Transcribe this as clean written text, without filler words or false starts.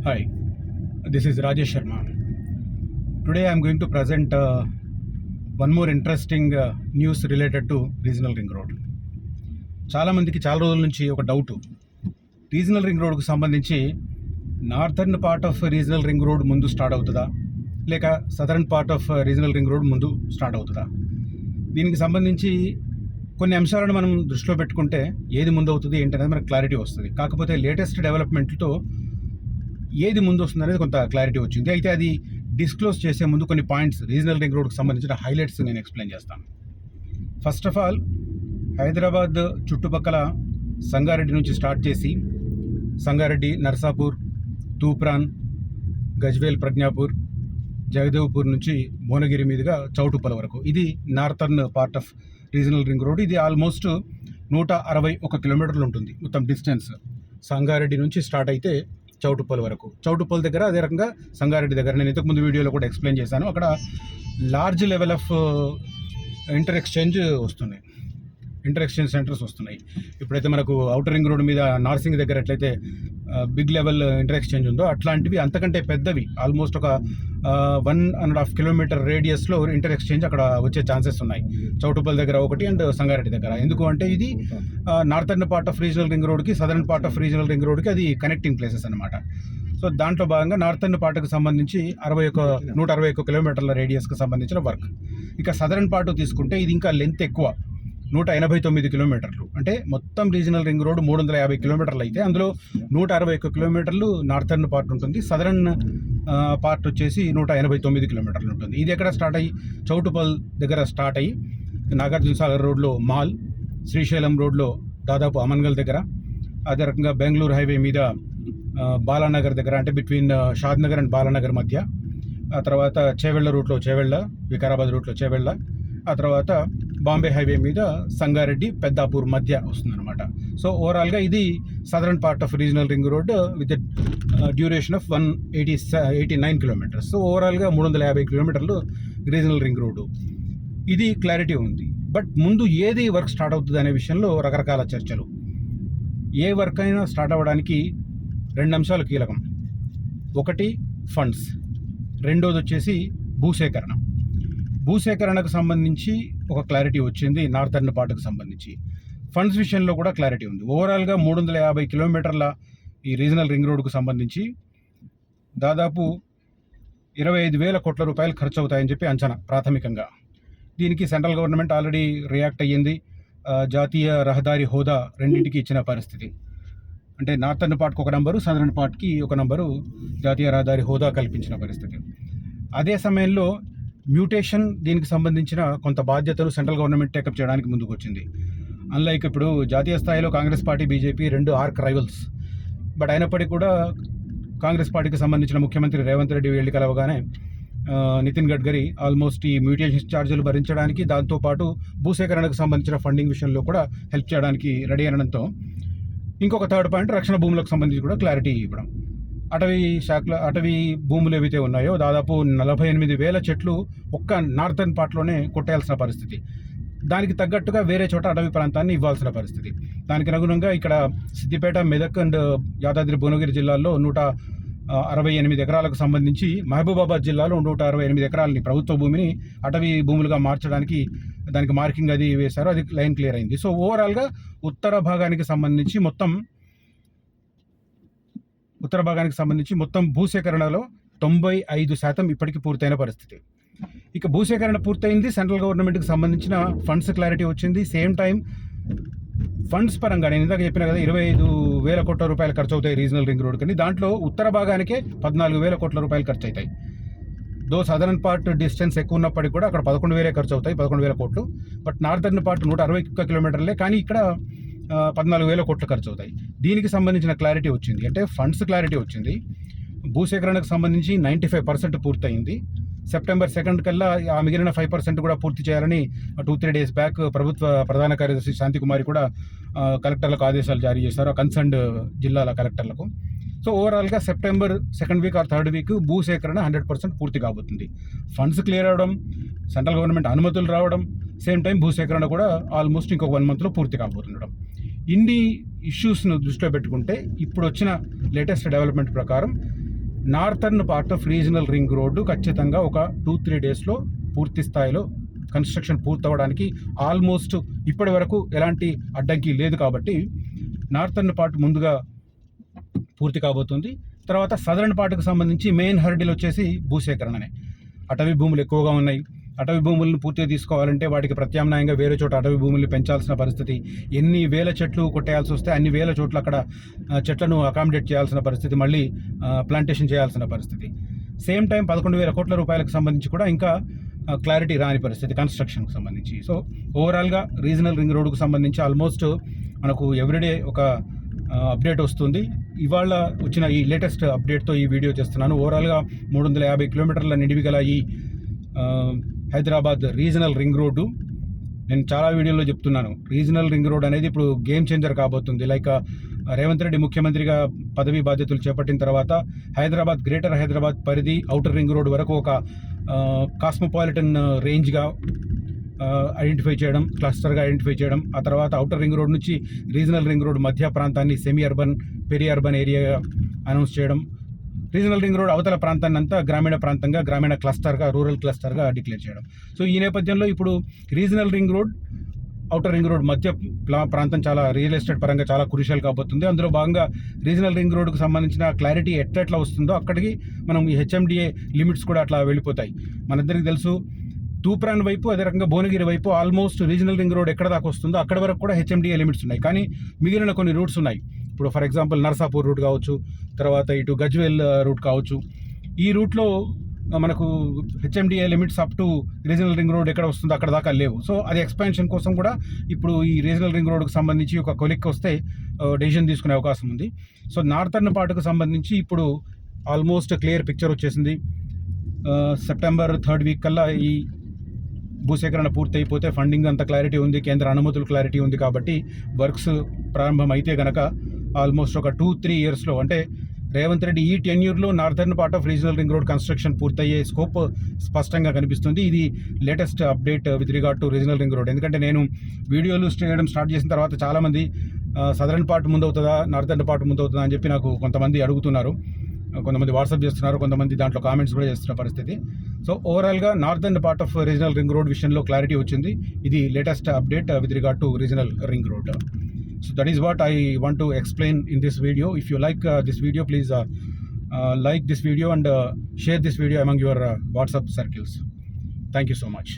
Hi, this is Rajesh Sharma. Today I am going to present one more interesting news related to Regional Ring Road. చాలా మందికి చాలా రోజుల నుంచి ఒక doubt, regional ring రోడ్కు సంబంధించి northern part of regional ring road ముందు start అవుతుందా లేక southern part of regional ring road ముందు స్టార్ట్ అవుతుందా. దీనికి సంబంధించి కొన్ని అంశాలను మనం దృష్టిలో పెట్టుకుంటే ఏది ముందు అవుతుంది ఏంటనేది మనకు క్లారిటీ వస్తుంది. కాకపోతే లేటెస్ట్ డెవలప్మెంట్తో ఏది ముందు వస్తుంది అనేది కొంత క్లారిటీ వచ్చింది. అయితే అది డిస్క్లోజ్ చేసే ముందు కొన్ని పాయింట్స్ రీజనల్ రింగ్ రోడ్కి సంబంధించిన హైలైట్స్ నేను ఎక్స్ప్లెయిన్ చేస్తాను. ఫస్ట్ ఆఫ్ ఆల్, హైదరాబాద్ చుట్టుపక్కల సంగారెడ్డి నుంచి స్టార్ట్ చేసి సంగారెడ్డి, నర్సాపూర్, తూప్రాన్, గజ్వేల్, ప్రజ్ఞాపూర్, జగదేవ్పూర్ నుంచి భువనగిరి మీదుగా చౌటుప్పల్ వరకు ఇది northern part of regional ring road. ఇది ఆల్మోస్ట్ 161 కిలోమీటర్లు ఉంటుంది మొత్తం డిస్టెన్స్. సంగారెడ్డి నుంచి స్టార్ట్ అయితే చౌటుప్పల్ వరకు, చౌటుప్పల్ దగ్గర అదే రకంగా సంగారెడ్డి దగ్గర నేను ఇంతకుముందు వీడియోలో కూడా ఎక్స్ప్లెయిన్ చేశాను. అక్కడ large level of inter exchange వస్తున్నాయి, ఇంటర్ ఎక్స్చేంజ్ సెంటర్స్ వస్తున్నాయి. ఇప్పుడైతే మనకు అవుటర్ రింగ్ రోడ్ మీద నార్సింగ్ దగ్గర ఎట్లయితే బిగ్ లెవెల్ ఇంటర్ ఎక్స్చేంజ్ ఉందో అట్లాంటివి అంతకంటే పెద్దవి ఆల్మోస్ట్ ఒక 1.5 కిలోమీటర్ రేడియస్లో ఇంటర్ ఎక్స్చేంజ్ అక్కడ వచ్చే ఛాన్సెస్ ఉన్నాయి. చౌటుప్పల్ దగ్గర ఒకటి అండ్ సంగారెడ్డి దగ్గర. ఎందుకు అంటే ఇది northern part of regional ring రోడ్కి, southern part of regional ring రోడ్కి అది కనెక్టింగ్ ప్లేసెస్ అనమాట. సో దాంట్లో భాగంగా నార్థర్న్ పార్ట్కి సంబంధించి 161 కిలోమీటర్ల రేడియస్కి సంబంధించిన వర్క్. ఇక సదరన్ పార్ట్ తీసుకుంటే ఇది ఇంకా లెంత్ ఎక్కువ, 189 కిలోమీటర్లు. అంటే మొత్తం రీజనల్ రింగ్ రోడ్ 350 కిలోమీటర్లు అయితే అందులో 161 కిలోమీటర్లు నార్థర్న్ పార్ట్ ఉంటుంది, సదరన్ పార్ట్ వచ్చేసి 189 కిలోమీటర్లు ఉంటుంది. ఇది ఎక్కడ స్టార్ట్ అయ్యి చౌటుప్పల్ దగ్గర స్టార్ట్ అయ్యి నాగార్జున సాగర్ రోడ్లో మాల్, శ్రీశైలం రోడ్లో దాదాపు అమన్గల్ దగ్గర, అదే రకంగా బెంగళూరు హైవే మీద బాలానగర్ దగ్గర, అంటే బిట్వీన్ షాద్నగర్ అండ్ బాలానగర్ మధ్య, ఆ తర్వాత చేవెళ్ళ రూట్లో చేవెళ్ళ, వికారాబాద్ రూట్లో చేవెళ్ళ, ఆ తర్వాత బాంబే హైవే మీద సంగారెడ్డి, పెద్దాపూర్ మధ్య వస్తుందన్నమాట. సో ఓవరాల్గా ఇది southern part of regional ring road with duration of 189 kilometres. So ఓవరాల్గా 350 కిలోమీటర్లు రీజనల్ రింగ్ రోడ్డు. ఇది క్లారిటీ ఉంది. బట్ ముందు ఏది వర్క్ స్టార్ట్ అవుతుంది అనే విషయంలో రకరకాల చర్చలు. ఏ వర్క్ అయినా స్టార్ట్ అవ్వడానికి 2 అంశాలు కీలకం. ఒకటి ఫండ్స్, రెండోది వచ్చేసి భూసేకరణ. భూసేకరణకు సంబంధించి ఒక క్లారిటీ వచ్చింది, నార్థర్న్ పార్ట్కి సంబంధించి. ఫండ్స్ విషయంలో కూడా క్లారిటీ ఉంది. ఓవరాల్గా 350 కిలోమీటర్ల ఈ రీజనల్ రింగ్ రోడ్కు సంబంధించి దాదాపు 25,000 కోట్ల రూపాయలు ఖర్చు అవుతాయని చెప్పి అంచనా ప్రాథమికంగా. దీనికి సెంట్రల్ గవర్నమెంట్ ఆల్రెడీ రియాక్ట్ అయ్యింది. జాతీయ రహదారి హోదా రెండింటికి ఇచ్చిన పరిస్థితి. అంటే నార్థర్న్ పార్ట్కి ఒక నంబరు, సదరన్ పార్ట్కి ఒక నంబరు జాతీయ రహదారి హోదా కల్పించిన పరిస్థితి. అదే సమయంలో మ్యూటేషన్ దీనికి సంబంధించిన కొంత బాధ్యతలు సెంట్రల్ గవర్నమెంట్ టేకప్ చేయడానికి ముందుకు వచ్చింది. అన్లైక్ ఇప్పుడు జాతీయ స్థాయిలో కాంగ్రెస్ పార్టీ, బీజేపీ రెండు ఆర్క్ రైవల్స్. బట్ అయినప్పటికీ కూడా కాంగ్రెస్ పార్టీకి సంబంధించిన ముఖ్యమంత్రి రేవంత్ రెడ్డి వెళ్ళి కలవగానే నితిన్ గడ్కరీ ఆల్మోస్ట్ ఈ మ్యూటేషన్ ఛార్జీలు భరించడానికి, దాంతోపాటు భూసేకరణకు సంబంధించిన ఫండింగ్ విషయంలో కూడా హెల్ప్ చేయడానికి రెడీ అనడంతో ఇంకొక థర్డ్ పాయింట్ రక్షణ భూములకు సంబంధించి కూడా క్లారిటీ ఇవ్వడం. అటవీ భూములు ఏవైతే ఉన్నాయో దాదాపు 48,000 చెట్లు ఒక్క నార్థర్న్ పార్ట్లోనే కొట్టేయాల్సిన పరిస్థితి. దానికి తగ్గట్టుగా వేరే చోట అటవీ ప్రాంతాన్ని ఇవ్వాల్సిన పరిస్థితి. దానికి అనుగుణంగా ఇక్కడ సిద్దిపేట, మెదక్ అండ్ యాదాద్రి భువనగిరి జిల్లాల్లో 168 ఎకరాలకు సంబంధించి, మహబూబాబాద్ జిల్లాలో 168 ఎకరాలని ప్రభుత్వ భూమిని అటవీ భూములుగా మార్చడానికి దానికి మార్కింగ్ అది వేశారు. అది లైన్ క్లియర్ అయింది. సో ఓవరాల్గా ఉత్తర భాగానికి సంబంధించి మొత్తం భూసేకరణలో 95% ఇప్పటికీ పూర్తయిన పరిస్థితి. ఇక భూసేకరణ పూర్తయింది, సెంట్రల్ గవర్నమెంట్కి సంబంధించిన ఫండ్స్ క్లారిటీ వచ్చింది. సేమ్ టైం ఫండ్స్ పరంగా నేను ఇందాక చెప్పిన కదా 25,000 కోట్ల రూపాయలు ఖర్చు అవుతాయి రీజనల్ రింగ్ రోడ్ కానీ, దాంట్లో ఉత్తర భాగానికే 14,000 కోట్ల రూపాయలు ఖర్చు అవుతాయి. దో సదరన్ పార్ట్ డిస్టెన్స్ ఎక్కువ ఉన్నప్పటికీ కూడా అక్కడ 11,000 ఖర్చు అవుతాయి, 11,000 కోట్లు. బట్ నార్థర్న్ పార్ట్ 161 కిలోమీటర్లే కానీ ఇక్కడ 14,000 కోట్లు ఖర్చు అవుతాయి. దీనికి సంబంధించిన క్లారిటీ వచ్చింది, అంటే ఫండ్స్ క్లారిటీ వచ్చింది. భూసేకరణకు సంబంధించి 95% పూర్తయింది. సెప్టెంబర్ 2 కల్లా ఆ మిగిలిన 5% కూడా పూర్తి చేయాలని 2-3 డేస్ బ్యాక్ ప్రభుత్వ ప్రధాన కార్యదర్శి శాంతికుమారి కూడా కలెక్టర్లకు ఆదేశాలు జారీ చేశారు, కన్సర్న్డ్ జిల్లాల కలెక్టర్లకు. సో ఓవరాల్గా September 2nd week or 3rd week భూసేకరణ 100% పూర్తి కాబోతుంది. ఫండ్స్ క్లియర్ అవడం, సెంట్రల్ గవర్నమెంట్ అనుమతులు రావడం, సేమ్ టైం భూసేకరణ కూడా ఆల్మోస్ట్ ఇంకొక 1 మంత్లో పూర్తి కాబోతుండడం. ఇన్ని ఇష్యూస్ను దృష్టిలో పెట్టుకుంటే ఇప్పుడు వచ్చిన లేటెస్ట్ డెవలప్మెంట్ ప్రకారం northern part of regional ring road ఖచ్చితంగా ఒక 2-3 డేస్లో పూర్తి స్థాయిలో కన్స్ట్రక్షన్ పూర్తవడానికి ఆల్మోస్ట్ ఇప్పటి వరకు ఎలాంటి అడ్డంకి లేదు కాబట్టి నార్థర్న్ పార్ట్ ముందుగా పూర్తి కాబోతుంది. తర్వాత సదరన్ పార్ట్కి సంబంధించి మెయిన్ హర్డిల్ వచ్చేసి భూసేకరణనే. అటవీ భూములు ఎక్కువగా ఉన్నాయి. అటవీ భూములను పూర్తిగా తీసుకోవాలంటే వాటికి ప్రత్యామ్నాయంగా వేరే చోట అటవీ భూముల్ని పెంచాల్సిన పరిస్థితి, ఎన్ని వేల చెట్లు కొట్టేయాల్సి వస్తే అన్ని వేల చోట్ల అక్కడ చెట్లను అకామిడేట్ చేయాల్సిన పరిస్థితి, మళ్ళీ ప్లాంటేషన్ చేయాల్సిన పరిస్థితి. సేమ్ టైం 11,000 కోట్ల రూపాయలకు సంబంధించి కూడా ఇంకా క్లారిటీ రాని పరిస్థితి కన్స్ట్రక్షన్కి సంబంధించి. సో ఓవరాల్గా రీజనల్ రింగ్ రోడ్డుకు సంబంధించి ఆల్మోస్ట్ మనకు ఎవ్రీడే ఒక అప్డేట్ వస్తుంది. ఇవాళ వచ్చిన ఈ లేటెస్ట్ అప్డేట్తో ఈ వీడియో చేస్తున్నాను. ఓవరాల్గా 350 కిలోమీటర్ల నిడివి గల ఈ హైదరాబాద్ రీజనల్ రింగ్ రోడ్డు, నేను చాలా వీడియోలో చెప్తున్నాను, రీజనల్ రింగ్ రోడ్ అనేది ఇప్పుడు గేమ్ చేంజర్ కాబోతుంది. లైక్ రేవంత్ రెడ్డి ముఖ్యమంత్రిగా పదవీ బాధ్యతలు చేపట్టిన తర్వాత హైదరాబాద్, గ్రేటర్ హైదరాబాద్ పరిధి ఔటర్ రింగ్ రోడ్ వరకు ఒక కాస్మోపాలిటన్ రేంజ్గా ఐడెంటిఫై చేయడం, క్లస్టర్గా ఐడెంటిఫై చేయడం, ఆ తర్వాత ఔటర్ రింగ్ రోడ్ నుంచి రీజనల్ రింగ్ రోడ్ మధ్య ప్రాంతాన్ని సెమీ అర్బన్, పెరి అర్బన్ ఏరియాగా అనౌన్స్ చేయడం, రీజనల్ రింగ్ రోడ్ అవతల ప్రాంతాన్ని అంతా గ్రామీణ ప్రాంతంగా, గ్రామీణ క్లస్టర్గా, రూరల్ క్లస్టర్గా డిక్లేర్ చేయడం. సో ఈ నేపథ్యంలో ఇప్పుడు regional ring road, outer ring road మధ్య ప్రాంతం చాలా రియల్ ఎస్టేట్ పరంగా చాలా క్రూషియల్ కాబోతుంది. అందులో భాగంగా రీజనల్ రింగ్ రోడ్కు సంబంధించిన క్లారిటీ ఎట్లా వస్తుందో అక్కడికి మనం ఈ హెచ్ఎండిఏ లిమిట్స్ కూడా అట్లా వెళ్ళిపోతాయి. మనందరికీ తెలుసు, తూప్రాన్ వైపు, అదే రకంగా భువనగిరి వైపు ఆల్మోస్ట్ రీజనల్ రింగ్ రోడ్ ఎక్కడ దాకా వస్తుందో అక్కడ వరకు కూడా హెచ్ఎండిఏ లిమిట్స్ ఉన్నాయి. కానీ మిగిలిన కొన్ని రూట్స్ ఉన్నాయి. ఇప్పుడు ఫర్ ఎగ్జాంపుల్ నర్సాపూర్ రూట్ కావచ్చు, తర్వాత ఇటు గజ్వేల్ రూట్ కావచ్చు. ఈ రూట్లో మనకు HMDA limits up to regional ring road ఎక్కడ వస్తుందో అక్కడ దాకా లేవు. సో అది ఎక్స్పాన్షన్ కోసం కూడా ఇప్పుడు ఈ రీజనల్ రింగ్ రోడ్కి సంబంధించి ఒక కొలిక్ వస్తే డెసిషన్ తీసుకునే అవకాశం ఉంది. సో నార్థర్న్ పార్ట్కు సంబంధించి ఇప్పుడు ఆల్మోస్ట్ క్లియర్ పిక్చర్ వచ్చేసింది. సెప్టెంబర్ 3rd వీక్ కల్లా ఈ భూసేకరణ పూర్తి అయిపోతే ఫండింగ్ అంత క్లారిటీ ఉంది, కేంద్ర అనుమతులు క్లారిటీ ఉంది. కాబట్టి వర్క్స్ ప్రారంభం అయితే కనుక ఆల్మోస్ట్ ఒక 2-3 ఇయర్స్లో, అంటే రేవంత్ రెడ్డి ఈ టెన్యూర్లో northern part of regional ring road construction పూర్తయ్యే స్కోప్ స్పష్టంగా కనిపిస్తుంది. ఇది latest update with regard to regional ring road. ఎందుకంటే నేను వీడియోలు చేయడం స్టార్ట్ చేసిన తర్వాత చాలామంది సదరన్ పార్ట్ ముందు అవుతుందా, నార్థర్న్ పార్ట్ ముందు అవుతుందా అని చెప్పి నాకు కొంతమంది అడుగుతున్నారు, కొంతమంది వాట్సాప్ చేస్తున్నారు, కొంతమంది దాంట్లో కామెంట్స్ కూడా చేస్తున్న పరిస్థితి. సో ఓవరాల్గా northern part of regional ring road విషయంలో క్లారిటీ వచ్చింది. ఇది latest update with regard to regional ring road. So that is what I want to explain in this video. If you like this video, please like this video and share this video among your WhatsApp circles. Thank you so much.